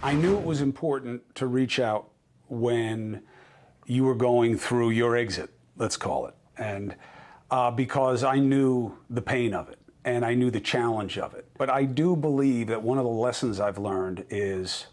I knew it was important to reach out when you were going through your exit, let's call it, and because I knew the pain of it and I knew the challenge of it. But I do believe that one of the lessons I've learned is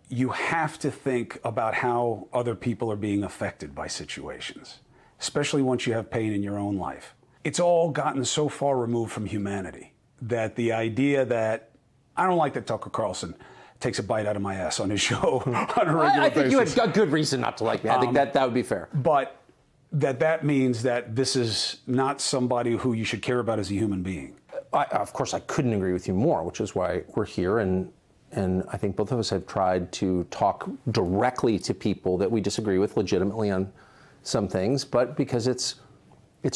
you have to think about how other people are being affected by situations, especially once you have pain in your own life. It's all gotten so far removed from humanity that the idea that, I don't like that Tucker Carlson takes a bite out of my ass on his show on a regular basis. I think you have a good reason not to like me. I think that would be fair. But that means that this is not somebody who you should care about as a human being. Of course, I couldn't agree with you more, which is why we're here. And I think both of us have tried to talk directly to people that we disagree with legitimately on some things, but because it's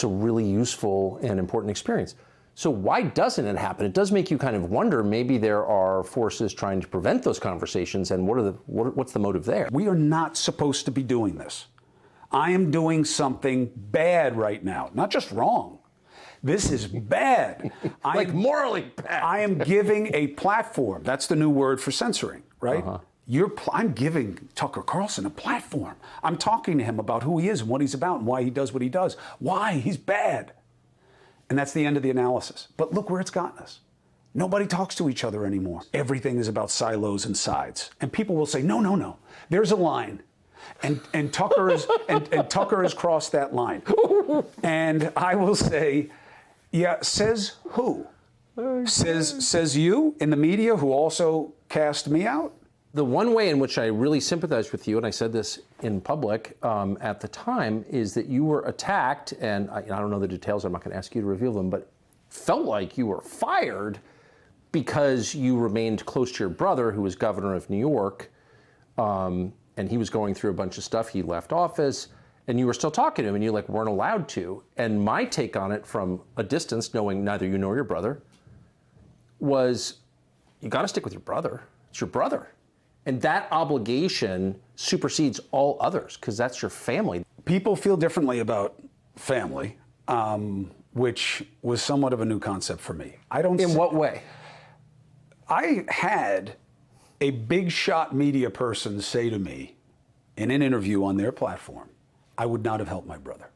a really useful and important experience. So why doesn't it happen? It does make you kind of wonder, maybe there are forces trying to prevent those conversations, and what's the motive there? We are not supposed to be doing this. I am doing something bad right now, not just wrong. This is bad. Like morally bad. I am giving a platform. That's the new word for censoring, right? I'm giving Tucker Carlson a platform. I'm talking to him about who he is and what he's about and why he does what he does. Why? He's bad. And that's the end of the analysis. But look where it's gotten us. Nobody talks to each other anymore. Everything is about silos and sides. And people will say, no. There's a line. And Tucker is and Tucker has crossed that line. And I will say, yeah, says who? Says you in the media who also cast me out? The one way in which I really sympathize with you, and I said this in public at the time, is that you were attacked, and I don't know the details, I'm not going to ask you to reveal them, but felt like you were fired because you remained close to your brother, who was governor of New York, and he was going through a bunch of stuff. He left office, and you were still talking to him, and you weren't allowed to. And my take on it from a distance, knowing neither you nor your brother, was you got to stick with your brother. It's your brother. And that obligation supersedes all others because that's your family. People feel differently about family, which was somewhat of a new concept for me. In what way? I had a big shot media person say to me in an interview on their platform, I would not have helped my brother.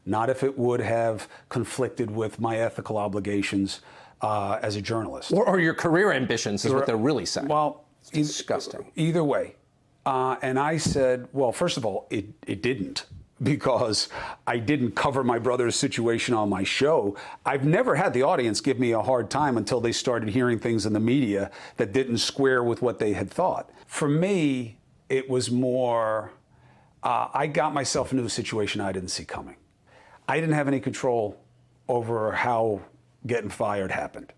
Not if it would have conflicted with my ethical obligations as a journalist. Or your career ambitions is what they're really saying. Well, it's disgusting. Either way. And I said, well, first of all, it didn't, because I didn't cover my brother's situation on my show. I've never had the audience give me a hard time until they started hearing things in the media that didn't square with what they had thought. For me, it was more, I got myself into a situation I didn't see coming. I didn't have any control over how getting fired happened.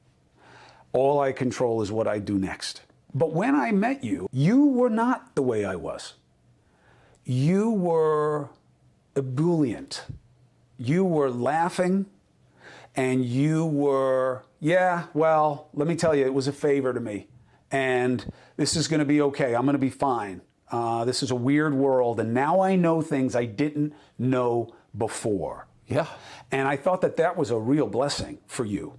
All I control is what I do next. But when I met you, you were not the way I was. You were ebullient. You were laughing, and you were, yeah, well, let me tell you, it was a favor to me. And this is going to be okay. I'm going to be fine. This is a weird world, and now I know things I didn't know before. Yeah. And I thought that was a real blessing for you.